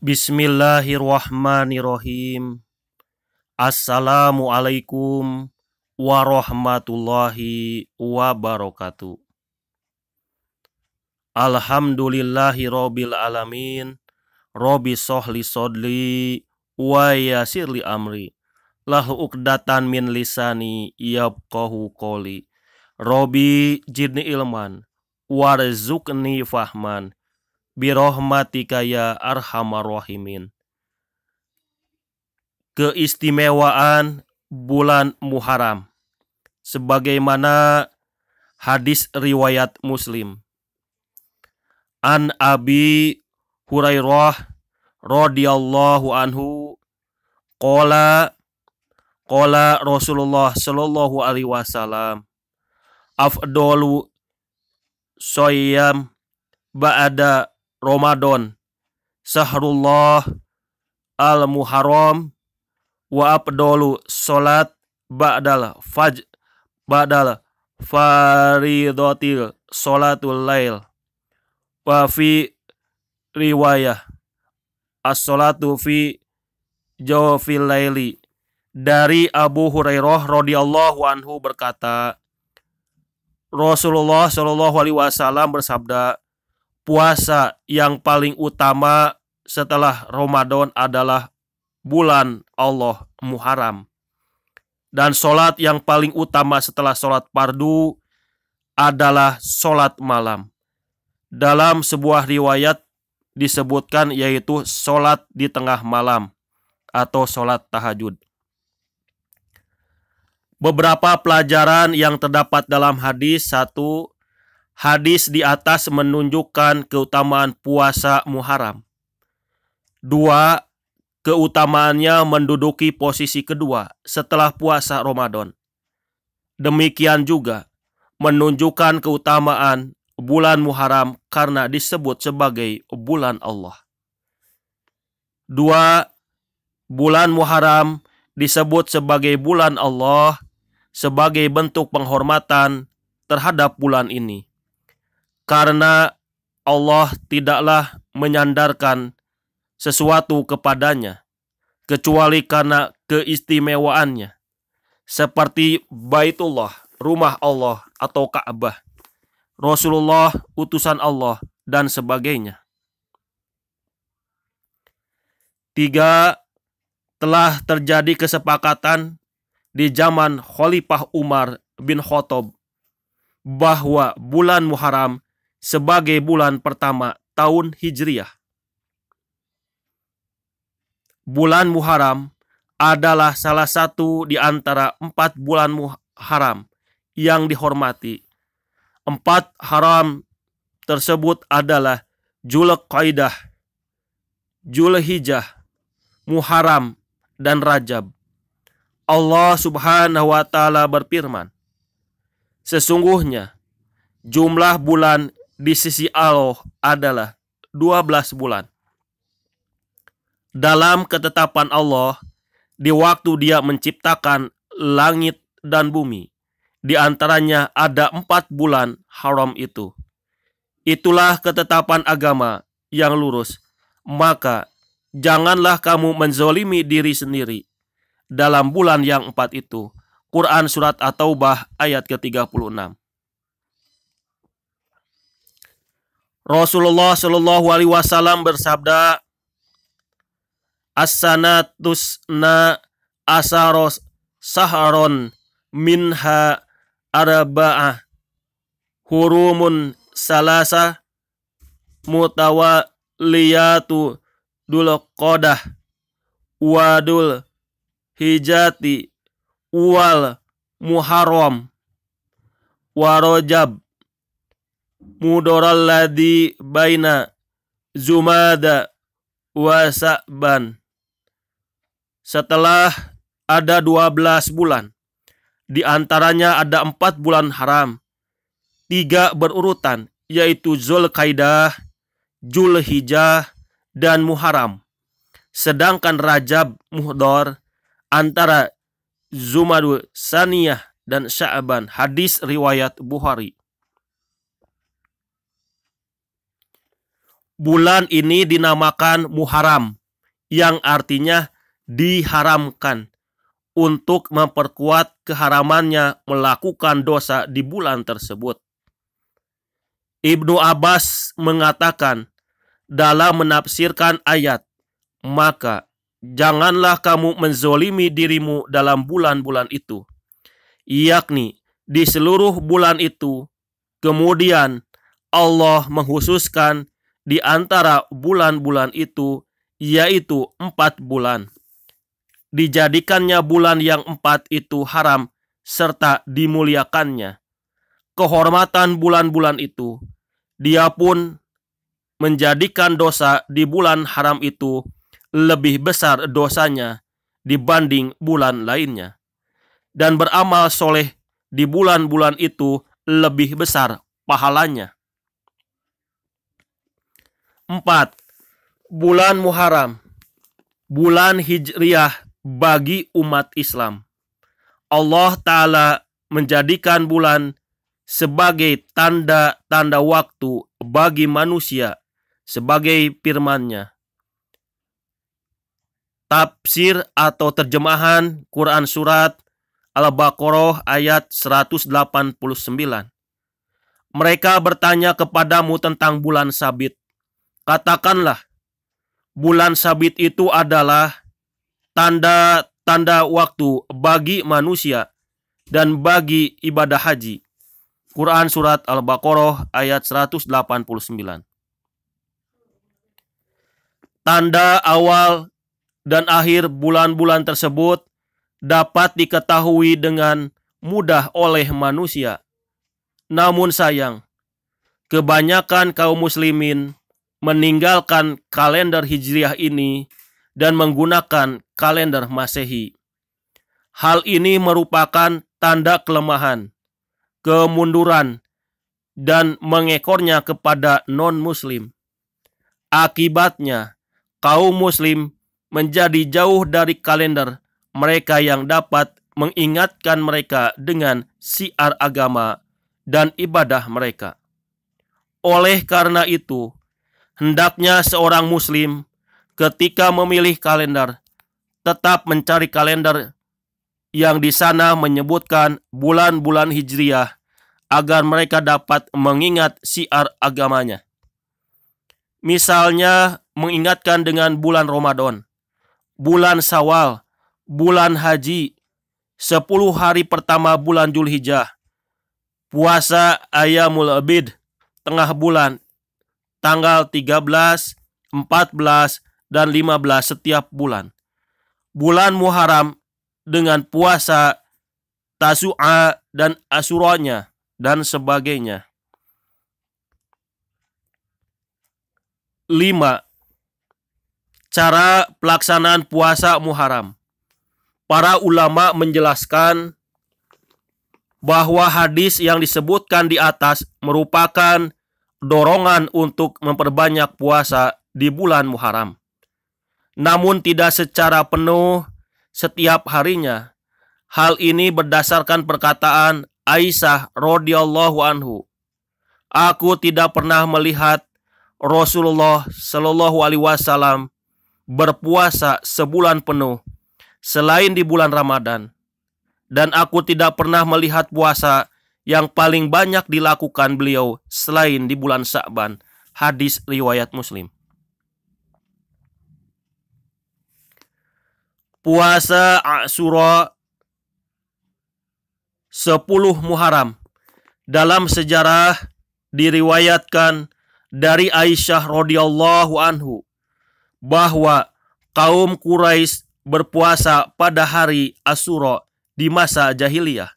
Bismillahirrahmanirrahim. Assalamualaikum warahmatullahi wabarakatuh. Alhamdulillahi rabbil alamin. Rabbi sholli sodli wa yassirli amri. Lahu uqdatan min lisani yafqahu qawli. Rabbi zidni ilman warzuqni fahman. Birahmatika ya arhamar rahimin. Keistimewaan bulan Muharram sebagaimana hadis riwayat Muslim. An Abi Hurairah radhiyallahu anhu qala Rasulullah sallallahu alaihi wasallam afdalu shayyam ba'da Ramadan sahrullah al-Muharram wa afdalu salat ba'dal faridatil salatul lail wa fi riwayah as-salatu fi jawfil laili. Dari Abu Hurairah radhiyallahu anhu berkata, Rasulullah shallallahu alaihi wasallam bersabda, puasa yang paling utama setelah Ramadan adalah bulan Allah Muharram. Dan sholat yang paling utama setelah sholat fardu adalah sholat malam. Dalam sebuah riwayat disebutkan yaitu sholat di tengah malam atau sholat tahajud. Beberapa pelajaran yang terdapat dalam hadis. 1. Hadis di atas menunjukkan keutamaan puasa Muharram. 2. Keutamaannya menduduki posisi kedua setelah puasa Ramadan. Demikian juga menunjukkan keutamaan bulan Muharram karena disebut sebagai bulan Allah. 2. Bulan Muharram disebut sebagai bulan Allah sebagai bentuk penghormatan terhadap bulan ini. Karena Allah tidaklah menyandarkan sesuatu kepadanya kecuali karena keistimewaannya, seperti Baitullah, rumah Allah atau Ka'bah, Rasulullah, utusan Allah, dan sebagainya. 3. Telah terjadi kesepakatan di zaman Khalifah Umar bin Khattab bahwa bulan Muharram sebagai bulan pertama tahun Hijriah. Bulan Muharram adalah salah satu di antara 4 bulan Muharram yang dihormati. 4 haram tersebut adalah Dzulqa'dah, Dzulhijjah, Muharram, dan Rajab. Allah Subhanahu wa Ta'ala berfirman, sesungguhnya jumlah bulan di sisi Allah adalah 12 bulan. Dalam ketetapan Allah, di waktu Dia menciptakan langit dan bumi, di antaranya ada 4 bulan haram itu. Itulah ketetapan agama yang lurus. Maka janganlah kamu menzolimi diri sendiri dalam bulan yang 4 itu. Quran Surat At-Taubah ayat ke-36. Rasulullah Shallallahu Alaihi Wasallam bersabda, as-sanatusna asaros saharon minha arba'ah hurumun salasa mutawaliyatu dulqadah wadul hijati wal muharram warajab mudoralladhi baina Zumada wa Sa'ban. Setelah ada 12 bulan, di antaranya ada 4 bulan haram, 3 berurutan, yaitu Dzulqa'dah, Dzulhijjah, dan Muharram. Sedangkan Rajab, Muhdar, antara Zumadul Saniyah dan Sya'ban. Hadis riwayat Bukhari. bulan ini dinamakan Muharram, yang artinya diharamkan, untuk memperkuat keharamannya melakukan dosa di bulan tersebut. Ibnu Abbas mengatakan dalam menafsirkan ayat, maka janganlah kamu menzolimi dirimu dalam bulan-bulan itu, yakni di seluruh bulan itu. Kemudian Allah menghususkan di antara bulan-bulan itu, yaitu 4 bulan. Dijadikannya bulan yang 4 itu haram serta dimuliakannya. Kehormatan bulan-bulan itu, dia pun menjadikan dosa di bulan haram itu lebih besar dosanya dibanding bulan lainnya. Dan beramal soleh di bulan-bulan itu lebih besar pahalanya. 4. Bulan Muharram, bulan Hijriyah bagi umat Islam. Allah Ta'ala menjadikan bulan sebagai tanda-tanda waktu bagi manusia, sebagai firman-Nya. Tafsir atau terjemahan Quran Surat Al-Baqarah ayat 189. Mereka bertanya kepadamu tentang bulan sabit. Katakanlah, bulan sabit itu adalah tanda-tanda waktu bagi manusia dan bagi ibadah haji. Quran Surat Al-Baqarah ayat 189. Tanda awal dan akhir bulan-bulan tersebut dapat diketahui dengan mudah oleh manusia. Namun sayang, kebanyakan kaum muslimin meninggalkan kalender Hijriah ini dan menggunakan kalender Masehi. Hal ini merupakan tanda kelemahan, kemunduran, dan mengekornya kepada non-muslim. Akibatnya, kaum muslim menjadi jauh dari kalender mereka yang dapat mengingatkan mereka dengan syiar agama dan ibadah mereka. Oleh karena itu, hendaknya seorang muslim ketika memilih kalender tetap mencari kalender yang di sana menyebutkan bulan-bulan Hijriyah agar mereka dapat mengingat syiar agamanya. Misalnya mengingatkan dengan bulan Ramadan, bulan Syawal, bulan Haji, 10 hari pertama bulan Zulhijjah, puasa Ayyamul Bid, tengah bulan, tanggal 13, 14, dan 15 setiap bulan. Bulan Muharram dengan puasa Tasu'a dan Asyuranya dan sebagainya. 5. Cara pelaksanaan puasa Muharram. Para ulama menjelaskan bahwa hadis yang disebutkan di atas merupakan dorongan untuk memperbanyak puasa di bulan Muharram. Namun tidak secara penuh setiap harinya. Hal ini berdasarkan perkataan Aisyah radhiyallahu anhu. Aku tidak pernah melihat Rasulullah Shallallahu alaihi wasallam berpuasa sebulan penuh selain di bulan Ramadan, dan aku tidak pernah melihat puasa yang paling banyak dilakukan beliau selain di bulan Sya'ban. Hadis riwayat Muslim. Puasa Asyura 10 Muharram. Dalam sejarah diriwayatkan dari Aisyah radhiyallahu anhu bahwa kaum Quraisy berpuasa pada hari Asyura di masa jahiliyah.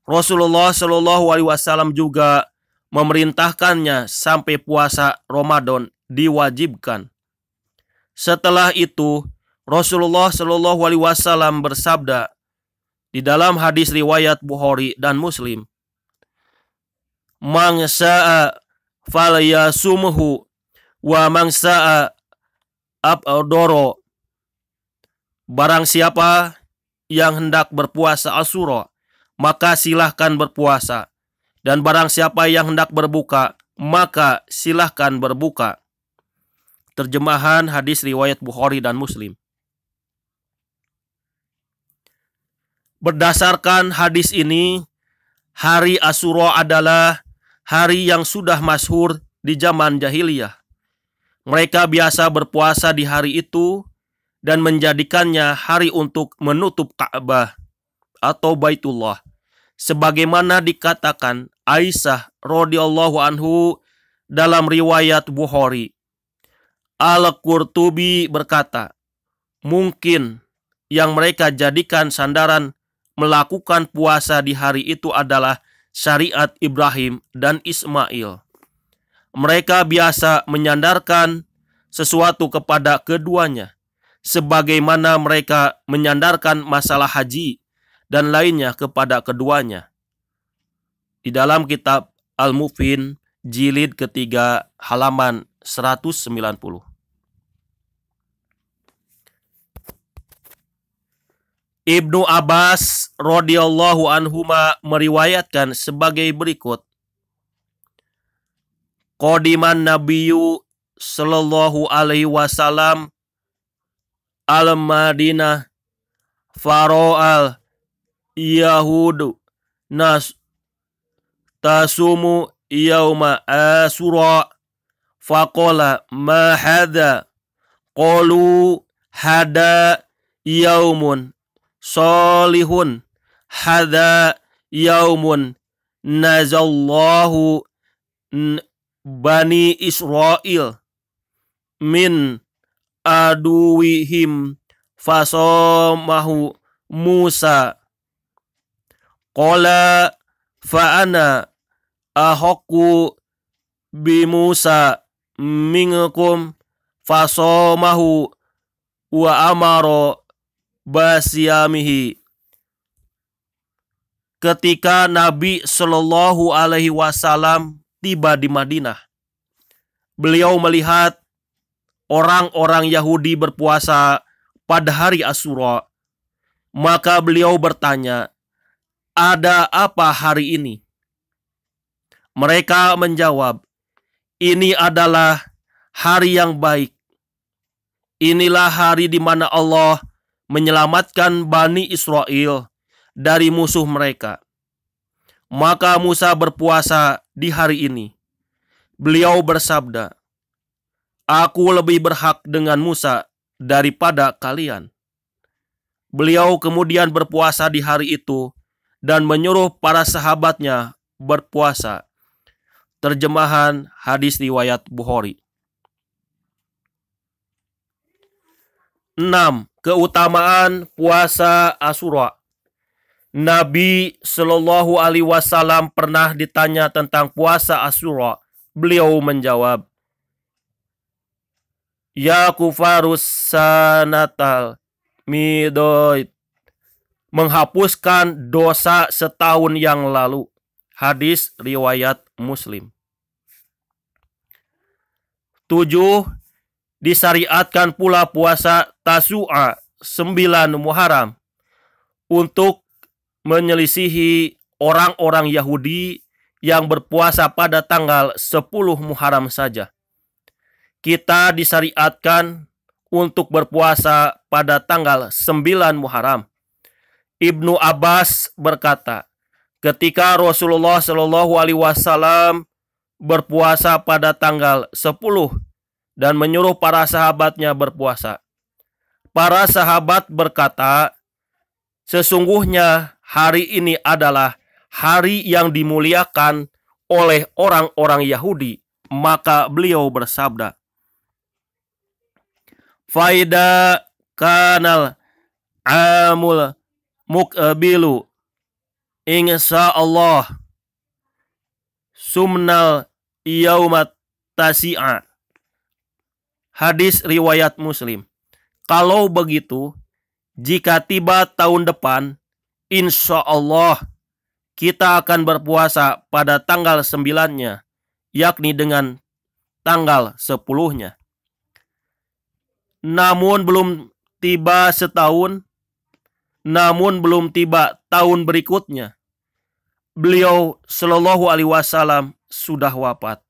Rasulullah Shallallahu alaihi wasallam juga memerintahkannya sampai puasa Ramadan diwajibkan. Setelah itu, Rasulullah Shallallahu alaihi wasallam bersabda di dalam hadis riwayat Bukhari dan Muslim, "Man syaa falyasumhu wa man syaa abdoro." Barang siapa yang hendak berpuasa Asyura, maka silahkan berpuasa. Dan barang siapa yang hendak berbuka, maka silahkan berbuka. Terjemahan hadis riwayat Bukhari dan Muslim. Berdasarkan hadis ini, hari Asyura adalah hari yang sudah masyhur di zaman jahiliyah. Mereka biasa berpuasa di hari itu dan menjadikannya hari untuk menutup Ka'bah atau Baitullah. Sebagaimana dikatakan Aisyah radhiyallahu anhu dalam riwayat Bukhari. Al-Qurtubi berkata, mungkin yang mereka jadikan sandaran melakukan puasa di hari itu adalah syariat Ibrahim dan Ismail. Mereka biasa menyandarkan sesuatu kepada keduanya, sebagaimana mereka menyandarkan masalah haji dan lainnya kepada keduanya. Di dalam kitab Al-Mufin, jilid ketiga, halaman 190. Ibnu Abbas radhiyallahu anhuma meriwayatkan sebagai berikut. Qadiman Nabiyyu sallallahu alaihi wasallam al-Madinah faro'al yahudu nas tasumu yauma Asyura faqala ma hadha qalu hada yaumun salihun hadha yaumun nazallahu Bani Israel min aduwihim fasomahu Musa qala fa'ana ahaqu bi Musa minkum fasomahu wa amaro basyamihi. Ketika Nabi Shallallahu alaihi wasallam tiba di Madinah, beliau melihat orang-orang Yahudi berpuasa pada hari Asyura. Maka beliau bertanya, "Ada apa hari ini?" Mereka menjawab, "Ini adalah hari yang baik. Inilah hari di mana Allah menyelamatkan Bani Israel dari musuh mereka. Maka Musa berpuasa di hari ini." Beliau bersabda, "Aku lebih berhak dengan Musa daripada kalian." Beliau kemudian berpuasa di hari itu dan menyuruh para sahabatnya berpuasa. Terjemahan hadis riwayat Bukhari. 6. Keutamaan puasa Asyura. Nabi Shallallahu alaihi wasallam pernah ditanya tentang puasa Asyura. Beliau menjawab, "Ya kufarus sanatal midoid." Menghapuskan dosa setahun yang lalu. Hadis riwayat Muslim. 7. Disyariatkan pula puasa Tasu'a 9 Muharram untuk menyelisihi orang-orang Yahudi yang berpuasa pada tanggal 10 Muharram saja. Kita disyariatkan untuk berpuasa pada tanggal 9 Muharram. Ibnu Abbas berkata, ketika Rasulullah Shallallahu alaihi wasallam berpuasa pada tanggal 10 dan menyuruh para sahabatnya berpuasa, para sahabat berkata, "Sesungguhnya hari ini adalah hari yang dimuliakan oleh orang-orang Yahudi." Maka beliau bersabda, "Faida kanal amul mukbilu insyaallah sumnal yaumat tasi'a." Hadis riwayat Muslim. Kalau begitu, jika tiba tahun depan, insya Allah kita akan berpuasa pada tanggal 9-nya, yakni dengan tanggal 10-nya. Namun belum tiba setahun, namun belum tiba tahun berikutnya, beliau Shallallahu alaihi wasallam sudah wafat.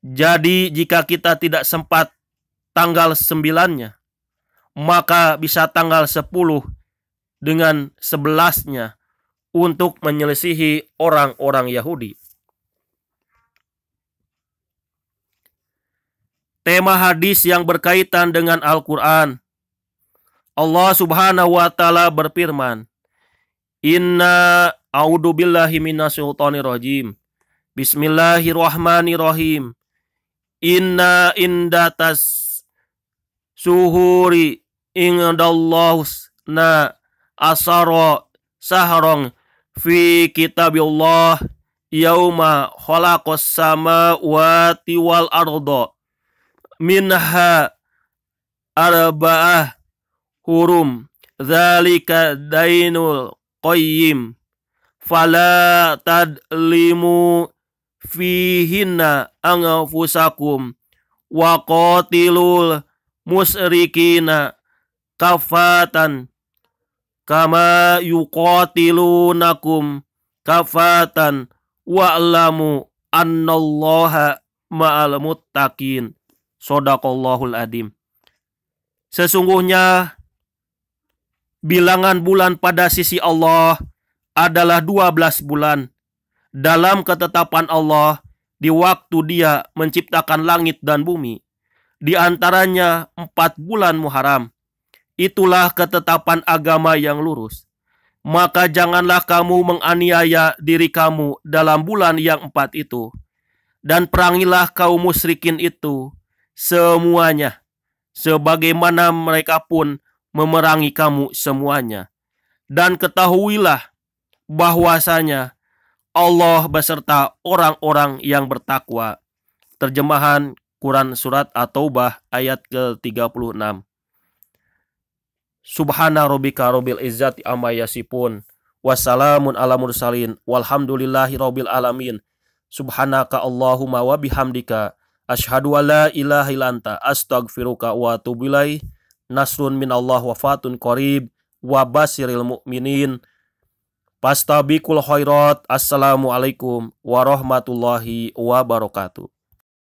Jadi jika kita tidak sempat tanggal 9-nya, maka bisa tanggal 10 dengan 11-nya untuk menyelisihi orang-orang Yahudi. Tema hadis yang berkaitan dengan Al-Quran. Allah Subhanahu wa Ta'ala berfirman, Inna a'udzubillahi minasyaitonirrajim. Bismillahirrahmanirrahim. Inna indatas suhuri indallahusna asara sahrong fi kitabillah yauma khalaqas samawati wal arda minha arba'ah hurum dzalika dainul qayyim fala tadlimu fihinna anfusakum wa qatilul musyrikina kafatan kama yuqatilunakum kafatan wa'lamu annallaha ma'al muttaqin. Shadaqallahul adzim. Sesungguhnya bilangan bulan pada sisi Allah adalah 12 bulan dalam ketetapan Allah di waktu Dia menciptakan langit dan bumi. Di antaranya 4 bulan Muharram. Itulah ketetapan agama yang lurus. Maka janganlah kamu menganiaya diri kamu dalam bulan yang 4 itu. Dan perangilah kaum musyrikin itu semuanya, sebagaimana mereka pun memerangi kamu semuanya. Dan ketahuilah bahwasanya Allah beserta orang-orang yang bertakwa. Terjemahan Quran Surat At-Taubah ayat ke-36. Subhana rabbika rabbil izzati amma yasifun. Wassalamun ala mursalin. Walhamdulillahi rabbil alamin. Subhanaka Allahumma wa bihamdika. Ashhadu an la ilaha illa anta astaghfiruka wa atubu ilaih. Nasrun minallah wa fatun qarib. Wa basiril mu'minin. Fastabiqul khairat. Assalamualaikum warahmatullahi wabarakatuh.